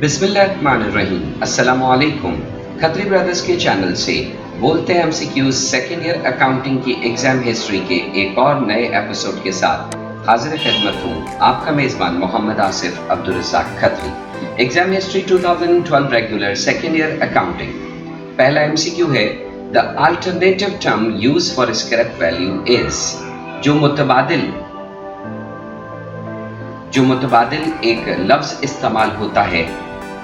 बिस्मिल्लाहिर्रहमानिर्रहीम। अस्सलामुअलैकुम। खत्री ब्रदर्स के चैनल से बोलते हैं एमसीक्यूज सेकेंड ईयर अकाउंटिंग की एग्जाम हिस्ट्री के एक और नए एपिसोड के साथ हाजिर खिदमत हूँ आपका मेज़बान Mohammad Asif Abdul Razzaq Khatri. Exam history 2012 regular second year accounting. पहला एमसीक्यू है, the alternative term use for scrap value is. जो मुतबादिल एक लफ्ज इस्तेमाल होता है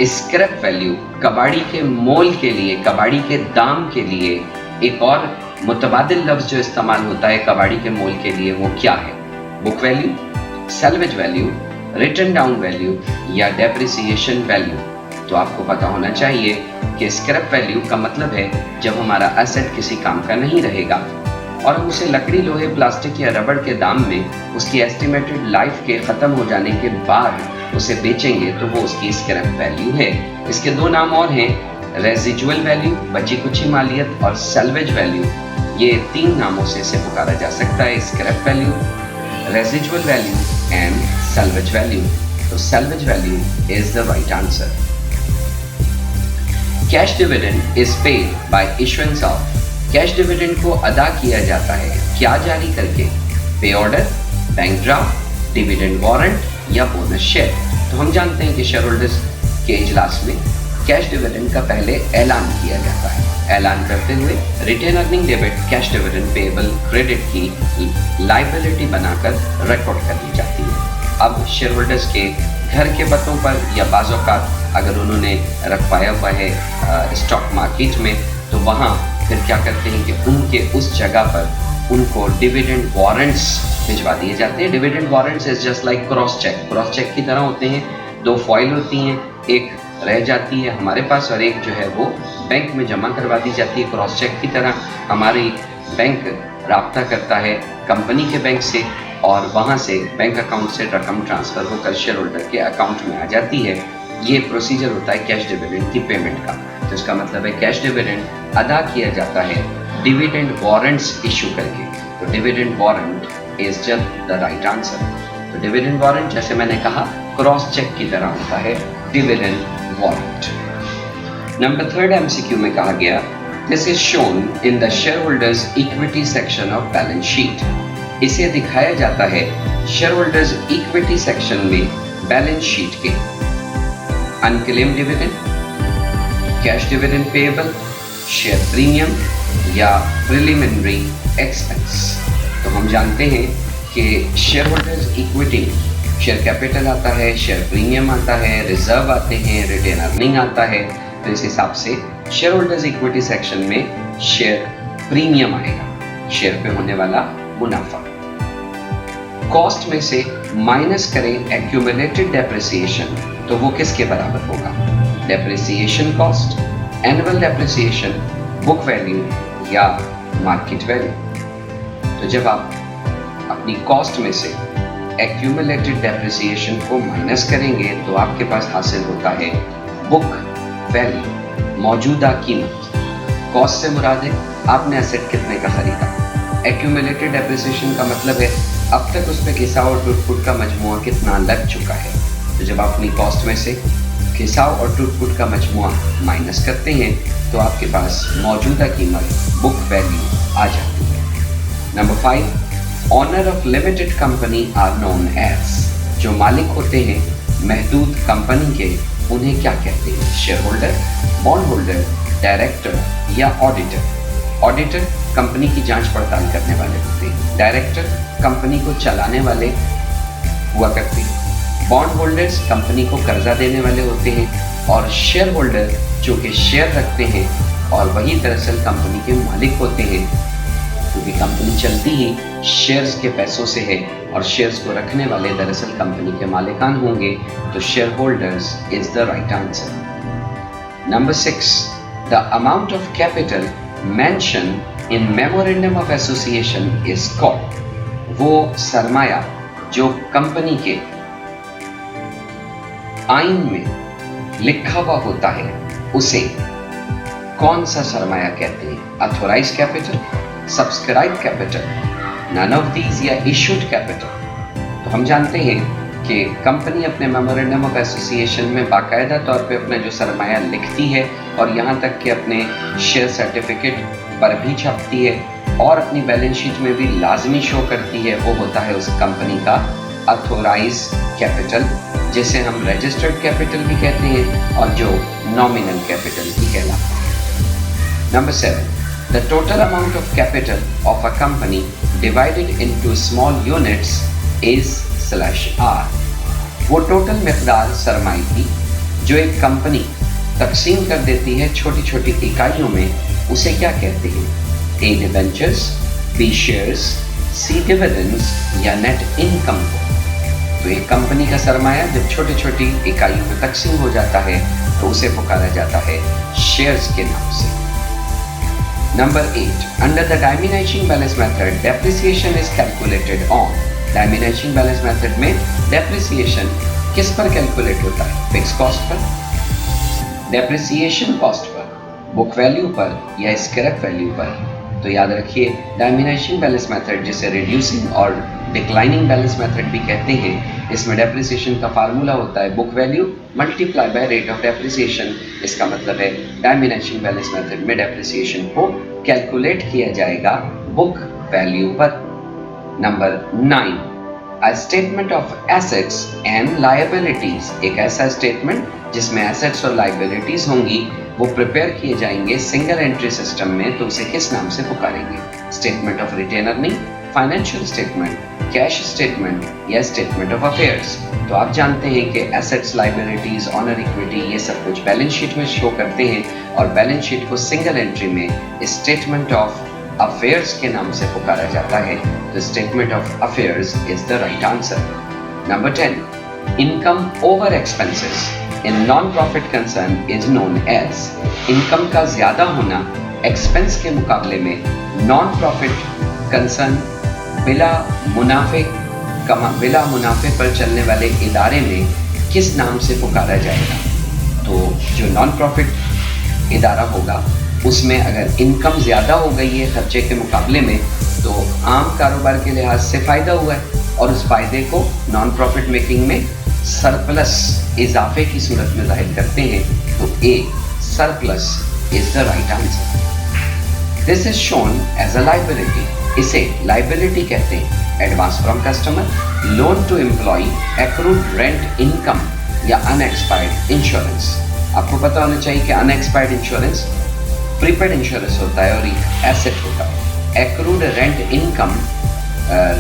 स्क्रैप वैल्यू कबाड़ी के मोल के लिए, कबाड़ी के दाम के लिए। एक और मुतबादिल लफ्ज जो इस्तेमाल होता है कबाड़ी के मोल के लिए वो क्या है? Book value, salvage value, written down value या डेप्रिसिएशन वैल्यू। तो आपको पता होना चाहिए कि स्क्रैप वैल्यू का मतलब है जब हमारा एसेट किसी काम का नहीं रहेगा और हम उसे लकड़ी, लोहे, प्लास्टिक या रबड़ के दाम में उसकी एस्टिमेटेड लाइफ के ख़त्म हो जाने के बाद उसे बेचेंगे तो वो उसकी स्क्रैप वैल्यू है। इसके दो नाम और हैं, रेजिजुअल वैल्यू, बची कुची मालियत, और सैल्वेज वैल्यू। ये तीन नामों से इसे पुकारा जा सकता है, scrap value, residual value and salvage value. तो salvage value is the right answer. Cash dividend is paid by issuance of. Cash dividend को अदा किया जाता है क्या जारी करके? Pay order, bank draft, dividend warrant या बोनस शेयर। तो हम जानते हैं कि शेयर होल्डर्स के इजलास में कैश डिविडेंड का पहले ऐलान किया जाता है। ऐलान करते हुए retain earning debit cash dividend payable credit की लायबिलिटी बनाकर रिकॉर्ड कर दी जाती है। अब शेयर होल्डर्स के घर के पतों पर या बाज़-औक़ात अगर उन्होंने रखवाया हुआ है स्टॉक मार्केट में, तो वहाँ फिर क्या करते हैं कि उनके उस जगह पर उनको डिविडेंड वारंट्स भिजवा दिए जाते हैं। Dividend warrants is just like cross cheque. Cross cheque की तरह होते हैं, दो फॉइल होती हैं, एक रह जाती है हमारे पास और एक जो है वो बैंक में जमा करवा दी जाती है। क्रॉस चेक की तरह हमारी बैंक राब्ता करता है कंपनी के बैंक से और वहाँ से बैंक अकाउंट से रकम ट्रांसफ़र होकर शेयर होल्डर के अकाउंट में आ जाती है। ये प्रोसीजर होता है कैश डिविडेंड की पेमेंट का। तो इसका मतलब है कैश डिविडेंड अदा किया जाता है डिविडेंड वारंट्स इशू करके। तो dividend warrant is just the right answer. तो डिविडेंड वारंट जैसे मैंने कहा क्रॉस चेक की तरह होता है dividend warrant. Number third MCQ में कहा गया, this is shown in the share holders equity section of balance sheet. इसे दिखाया जाता है शेयर होल्डर्स इक्विटी सेक्शन में बैलेंस शीट के। Unclaim dividend, cash dividend payable, share premium या प्रिलिमिनरी एक्सपेंस। तो हम जानते हैं कि share holders equity, share capital आता है, शेयर प्रीमियम आता है, रिजर्व आते हैं, रिटेन अर्निंग आता है। तो इस हिसाब से शेयर होल्डर्स इक्विटी सेक्शन में शेयर प्रीमियम आएगा, शेयर पे होने वाला मुनाफा। कॉस्ट में से माइनस करें एक्यूमुलेटेड डेप्रिसिएशन, तो वो किसके बराबर होगा? Depreciation cost, annual depreciation, book value या मार्केट वैल्यू। तो जब आप अपनी कॉस्ट में से एक्यूमुलेटेड डेप्रिसिएशन को माइनस करेंगे तो आपके पास हासिल होता है बुक वैल्यू, मौजूदा कीमत। कॉस्ट से मुराद है आपने एसेट कितने का खरीदा। एक्यूमुलेटेड डेप्रिसिएशन का मतलब है अब तक उस पर घिसाव और टूट-फूट का मजमुआ कितना लग चुका है। तो जब आप अपनी कॉस्ट में से घिसाव और टूट-फूट का मजमुआ माइनस करते हैं तो आपके पास मौजूदा कीमत, बुक वैल्यू आ जाती है। Number 5, owner of limited company are known as. जो मालिक होते हैं महदूद कंपनी के, उन्हें क्या कहते हैं? Share holder, bond holder, director या ऑडिटर। ऑडिटर कंपनी की जांच पड़ताल करने वाले होते हैं। डायरेक्टर कंपनी को चलाने वाले हुआ करते हैं। बॉन्ड होल्डर्स कंपनी को कर्जा देने वाले होते हैं और शेयर होल्डर जो कि शेयर रखते हैं और वही दरअसल कंपनी के मालिक होते हैं, क्योंकि कंपनी चलती ही शेयर्स के पैसों से है और शेयर्स को रखने वाले दरअसल कंपनी के मालिकान होंगे। तो share holders is the right answer. Number 6, the amount of capital mention in memorandum of association is called. वो सरमाया जो कंपनी के आइन में लिखा हुआ होता है उसे कौन सा सरमाया कहते हैं? Authorize capital, subscribe capital, none of these या इशूड कैपिटल। तो हम जानते हैं कि कंपनी अपने मेमोरेंडम ऑफ एसोसिएशन में बाकायदा तौर पे अपना जो सरमाया लिखती है और यहाँ तक कि अपने शेयर सर्टिफिकेट पर भी छपती है और अपनी बैलेंस शीट में भी लाजमी शो करती है, वो होता है उस कंपनी का ऑथोराइज कैपिटल, जिसे हम रजिस्टर्ड कैपिटल भी कहते हैं और जो नॉमिनल कैपिटल भी कहलाता है। Number 7, the total amount of capital of a company divided into small units is /r। वो टोटल मिक़दार सरमाए की जो एक कंपनी तकसीम कर देती है छोटी छोटी इकाइयों में, उसे क्या कहते हैं? A debentures, B shares, C dividends या नेट इनकम को। तो एक कंपनी का सरमाया जब छोटी छोटी इकाइयों में तकसीम हो जाता है तो उसे पुकारा जाता है शेयर्स के नाम से। Number 8, under the diminishing balance method, depreciation is calculated on। diminishing balance method में depreciation किस पर कैलकुलेट होता है? Fix cost per. depreciation cost per, book value पर या स्क्रैप वैल्यू पर। तो याद रखिए डायमिनिशिंग बैलेंस मेथड, जिसे रिड्यूसिंग और डिक्लाइनिंग बैलेंस मेथड भी कहते हैं, इसमें डेप्रिसिएशन का फार्मूला होता है book value multiply by rate of depreciation. इसका मतलब है डायमिनिशिंग बैलेंस मेथड में डेप्रिसिएशन को कैलकुलेट किया जाएगा बुक वैल्यू पर। Number 9, a statement of assets and liabilities. एक ऐसा स्टेटमेंट जिसमें एसेट्स और लायबिलिटीज होंगी, वो प्रिपेयर किए जाएंगे सिंगल एंट्री सिस्टम में, तो उसे किस नाम से पुकारेंगे? Statement of retained earning, financial statement, cash statement या स्टेटमेंट ऑफ अफेयर्स। तो आप जानते हैं कि एसेट्स, लायबिलिटीज, ऑनर इक्विटी, ये सब कुछ बैलेंस शीट में शो करते हैं और बैलेंस शीट को सिंगल एंट्री में स्टेटमेंट ऑफ अफेयर्स के नाम से पुकारा जाता है। तो statement of affairs is the right answer. Number 10, income over expenses in non profit concern is known as. Income का ज्यादा होना एक्सपेंस के मुकाबले में नॉन प्रॉफिट कंसर्न, बिला मुनाफे पर चलने वाले इदारे में किस नाम से पुकारा जाएगा? तो जो नॉन प्रॉफिट इदारा होगा उसमें अगर इनकम ज़्यादा हो गई है खर्चे के मुकाबले में, तो आम कारोबार के लिहाज से फ़ायदा हुआ है और उस फायदे को नॉन प्रॉफिट मेकिंग में सरप्लस, इजाफे की सूरत में जाहिर करते हैं। तो a, surplus is the right answer. This is shown as a liability. इसे लाइबिलिटी कहते हैं। Advance from customer, loan to employ, accrued rent income या अनएक्सपायर्ड इंश्योरेंस। आपको पता होना चाहिए कि अनएक्सपायर्ड इंश्योरेंस प्रीपेड इंश्योरेंस होता है और एक एसेट होता है। एक्रूड रेंट इनकम,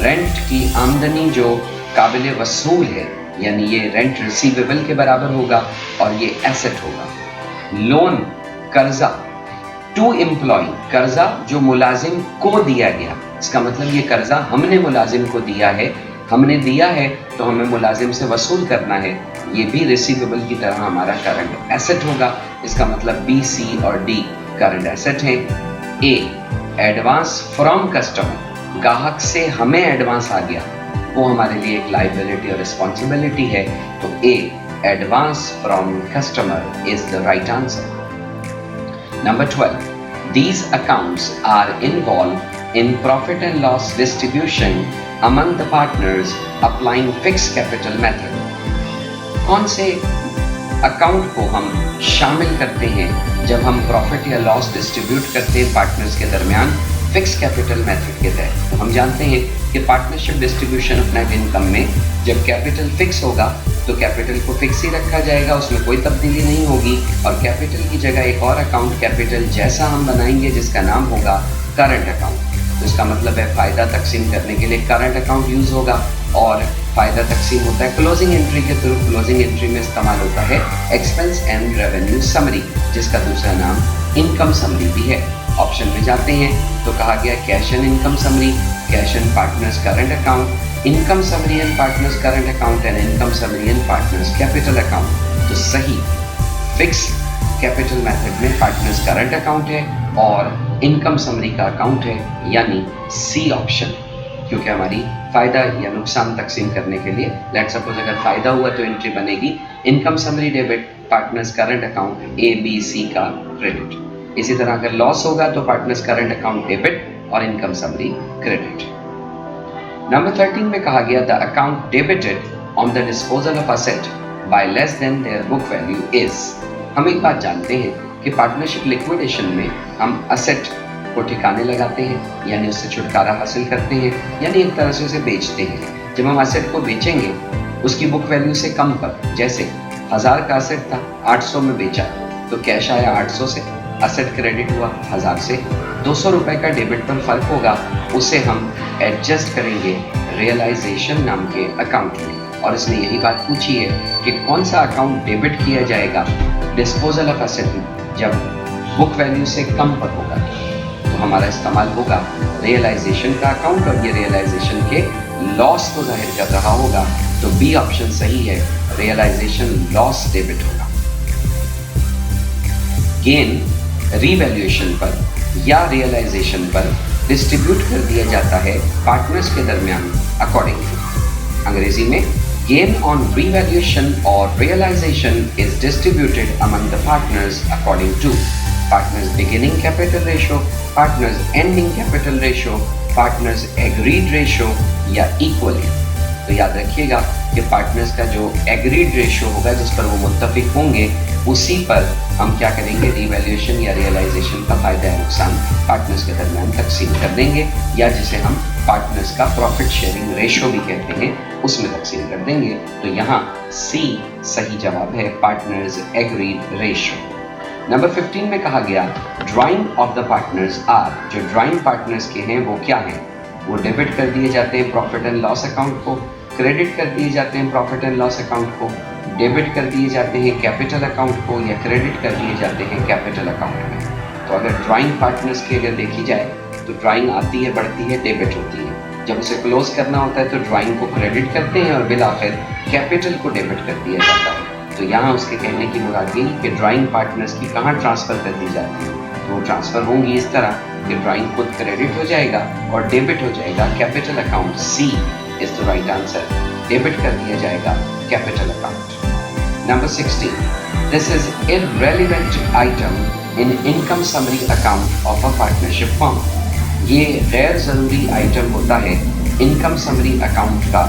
रेंट की आमदनी जो काबिल वसूल है, यानी ये रेंट रिसीवेबल के बराबर होगा और ये एसेट होगा। लोन, कर्जा, टू एम्प्लॉय, कर्जा जो मुलाजिम को दिया गया, इसका मतलब ये कर्जा हमने मुलाजिम को दिया है, हमने दिया है तो हमें मुलाजिम से वसूल करना है, ये भी रिसीवेबल की तरह हमारा करंट एसेट होगा। इसका मतलब बी, सी और डी करंट एसेट है। ए, एडवांस फ्रॉम कस्टमर, ग्राहक से हमें एडवांस आ गया, वो हमारे लिए एक लायबिलिटी और रिस्पॉन्सिबिलिटी है। तो a, advance from customer is the right answer. Number 12, these accounts are involved in profit and loss distribution among the partners applying fixed capital method। कौन से अकाउंट को हम शामिल करते हैं जब हम प्रॉफिट या लॉस डिस्ट्रीब्यूट करते हैं पार्टनर्स के दरमियान फिक्स कैपिटल मेथड के तहत? तो हम जानते हैं कि partnership distribution of net income में जब कैपिटल फिक्स होगा तो कैपिटल को फिक्स ही रखा जाएगा, उसमें कोई तब्दीली नहीं होगी और कैपिटल की जगह एक और अकाउंट कैपिटल जैसा हम बनाएंगे जिसका नाम होगा करंट अकाउंट। तो इसका मतलब है फ़ायदा तकसीम करने के लिए करंट अकाउंट यूज़ होगा और फ़ायदा तकसीम होता है क्लोजिंग एंट्री के थ्रू। क्लोजिंग एंट्री में इस्तेमाल होता है एक्सपेंस एंड रेवेन्यू समरी, जिसका दूसरा नाम इनकम समरी भी है। ऑप्शन में जाते हैं तो कहा गया cash and income summary, cash and partners current account, income summary and partners current account and income summary and partners capital account. तो सही फिक्स कैपिटल मेथड में पार्टनर्स करंट अकाउंट है और इनकम समरी का अकाउंट है, यानी C option, क्योंकि हमारी फायदा या नुकसान तकसीम करने के लिए लेट सपोज अगर फायदा हुआ तो एंट्री बनेगी income summary debit, partners current account A B C का क्रेडिट। इसी तरह अगर लॉस होगा तो पार्टनर्स करंट अकाउंट डेबिट और इनकम समरी क्रेडिट। नंबर 13 में कहा गया the account debited on the disposal of asset by less than their book value is. हम एक बात जानते हैं कि पार्टनरशिप लिक्विडेशन में हम असेट को ठिकाने लगाते हैं, यानी उससे छुटकारा हासिल करते हैं, यानी एक तरह से उसे बेचते हैं। जब हम असेट को बेचेंगे उसकी बुक वैल्यू से कम पर, जैसे 1000 का असेट था 800 में बेचा तो कैश आया 800 से, असेट क्रेडिट हुआ 1000 से, 200 रुपए का डेबिट पर फर्क होगा, उसे हम एडजस्ट करेंगे रियलाइजेशन नाम के अकाउंट में। और इसने यही बात पूछी है कि कौन सा अकाउंट डेबिट किया जाएगा डिस्पोजल ऑफ एसेट में जब बुक वैल्यू से कम पर होगा। तो हमारा इस्तेमाल होगा रियलाइजेशन का अकाउंट, और ये रियलाइजेशन के लॉस को जाहिर कर रहा होगा, तो बी ऑप्शन सही है, रियलाइजेशन लॉस डेबिट होगा। गेन रीवैल्यूएशन पर या रियलाइजेशन पर डिस्ट्रीब्यूट कर दिया जाता है पार्टनर्स के दरमियान अकॉर्डिंग टू। अंग्रेजी में gain on revaluation or realization is distributed among the partners according to partners beginning capital ratio, partners ending capital ratio, partners agreed ratio या equally। तो याद रखिएगा कि पार्टनर्स का जो एग्रीड रेशियो होगा जिस पर वो मुत्तफिक होंगे उसी पर हम क्या करेंगे, रिवैल्यूएशन या रियलाइजेशन का फायदा या नुकसान पार्टनर्स के दरमियान तकसीम कर देंगे, या जिसे हम पार्टनर्स का प्रॉफिट शेयरिंग रेशियो भी कहते हैं उसमें तकसीम कर देंगे। तो यहाँ सी सही जवाब है, पार्टनर्स एग्रीड रेशियो। नंबर 15 में कहा गया drawing of the partners are, जो ड्राइंग पार्टनर्स के हैं वो क्या हैं, वो डेबिट कर दिए जाते हैं प्रॉफिट एंड लॉस अकाउंट को, क्रेडिट कर दिए जाते हैं प्रॉफिट एंड लॉस अकाउंट को, डेबिट कर दिए जाते हैं कैपिटल अकाउंट को, या क्रेडिट कर दिए जाते हैं कैपिटल अकाउंट में। तो अगर ड्राइंग पार्टनर्स की अगर देखी जाए तो ड्राइंग आती है, बढ़ती है, डेबिट होती है। जब उसे क्लोज करना होता है तो ड्राइंग को क्रेडिट करते हैं और बिल आखिर कैपिटल को डेबिट कर दिया जाता है। तो यहाँ उसके कहने की मुराद यही कि ड्राइंग पार्टनर्स की कहाँ ट्रांसफर कर दी जाती है, तो वो ट्रांसफर होंगी इस तरह कि ड्राइंग खुद क्रेडिट हो जाएगा और डेबिट हो जाएगा capital account. C is the right answer, debit कर दिया जाएगा capital account. Number 16, this is irrelevant item in income summary account of a partnership firm. ये गैर ज़रूरी आइटम होता है इनकम समरी अकाउंट का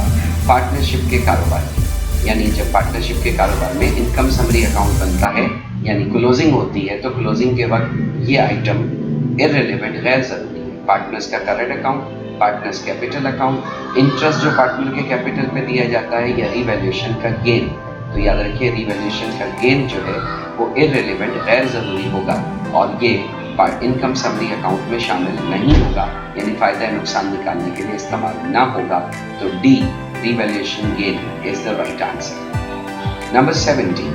पार्टनरशिप के कारोबार, यानी जब पार्टनरशिप के कारोबार में इनकम समरी अकाउंट बनता है यानी क्लोजिंग होती है, तो क्लोजिंग के वक्त ये आइटम इररेलेवेंट गैर ज़रूरी है। पार्टनर्स का current account, partners capital account, interest जो पार्टनर के कैपिटल पे दिया जाता है, या रिवैल्यूएशन का गेन। तो याद रखिए रिवैल्यूएशन का गेन जो है वो इररेलेवेंट गैर ज़रूरी होगा और ये इनकम समरी अकाउंट में शामिल नहीं होगा, यानी फ़ायदा नुकसान निकालने के लिए इस्तेमाल ना होगा। तो D revaluation gain is the right answer. Number 17,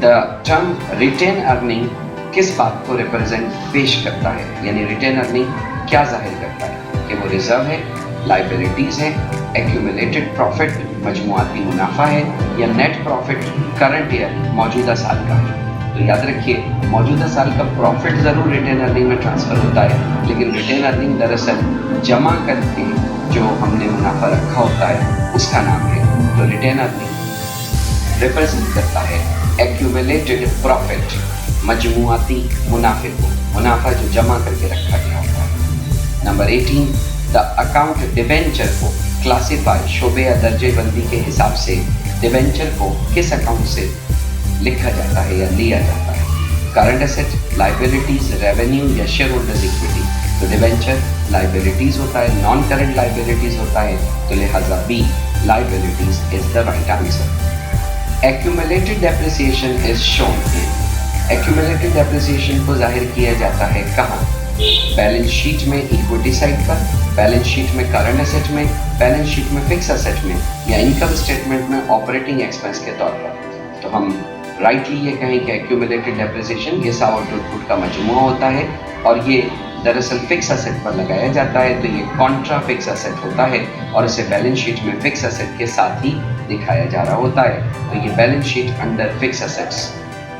the term retain earning किस बात को रिप्रेजेंट पेश करता है, यानी रिटेन अर्निंग क्या जाहिर करता है कि वो रिजर्व है, लाइबिलिटीज है, एक्यूमुलेटेड प्रॉफिट मजमुआती मुनाफा है, या नेट प्रॉफिट करंट ईयर मौजूदा साल का है। तो याद रखिए मौजूदा साल का प्रॉफिट ज़रूर रिटेन अर्निंग में ट्रांसफ़र होता है, लेकिन रिटेन अर्निंग दरअसल जमा करके जो हमने मुनाफा रखा होता है उसका नाम है। तो रिटेन अर्निंग रिप्रेजेंट करता है एक्यूमुलेटेड प्रॉफिट मजमुआती मुनाफे को, मुनाफा जो जमा करके रखा गया होता है। नंबर 18, द अकाउंट डिबेंचर को क्लासीफाई शोबे या दर्जे बंदी के हिसाब से डिबेंचर को किस अकाउंट से लिखा जाता है या लिया जाता है, करंट एसेट, लाइबिलिटीज, रेवेन्यू या शेयर होल्डर्स इक्विटी। तो डिबेंचर लाइबिलिटीज होता है, नॉन करंट लाइबिलिटीज होता है, तो लिहाजा B liabilities is the right answer. Accumulated depreciation is shown in, accumulated depreciation को जाहिर किया जाता है कहाँ, बैलेंस शीट में इक्विटी साइड पर, बैलेंस शीट में करंट एसेट में, बैलेंस शीट में फिक्स एसेट में, या इनकम स्टेटमेंट में ऑपरेटिंग एक्सपेंस के तौर पर। तो हम राइटली ये कहें कि एक्यूमुलेटेड डेप्रिसिएशन ये साव आउटपुट का मजमूआ होता है और ये दरअसल फिक्स एसेट पर लगाया जाता है, तो ये कॉन्ट्रा फिक्स एसेट होता है और इसे बैलेंस शीट में फिक्स एसेट के साथ ही दिखाया जा रहा होता है। तो ये balance sheet under fix assets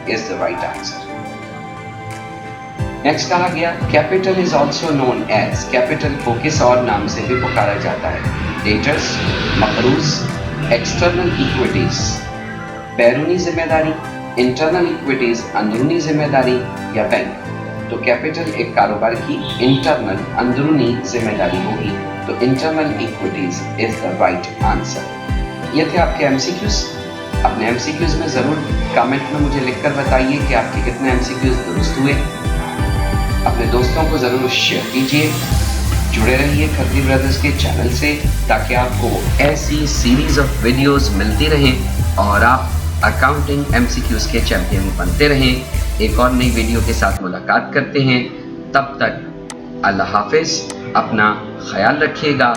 is the right answer. Next कहा गया capital is also known as, capital को किस और नाम से भी पुकारा जाता है, डेटर्स, मकरूज, एक्सटर्नल इक्विटीज, बैरूनी जिम्मेदारी, इंटरनल इक्विटीज अंदरूनी जिम्मेदारी, या बैंक। तो कैपिटल एक कारोबार की इंटरनल अंदरूनी जिम्मेदारी होगी, तो internal equities is the right answer. ये थे आपके MCQs। अपने MCQs में ज़रूर कमेंट में मुझे लिखकर बताइए कि आपके कितने MCQs दुरुस्त हुए। अपने दोस्तों को ज़रूर शेयर कीजिए। जुड़े रहिए खत्री ब्रदर्स के चैनल से ताकि आपको ऐसी सीरीज ऑफ वीडियोस मिलती रहें और आप अकाउंटिंग MCQs के चैंपियन बनते रहें। एक और नई वीडियो के साथ मुलाकात करते हैं। तब तक अल्लाह हाफिज़, अपना ख्याल रखिएगा।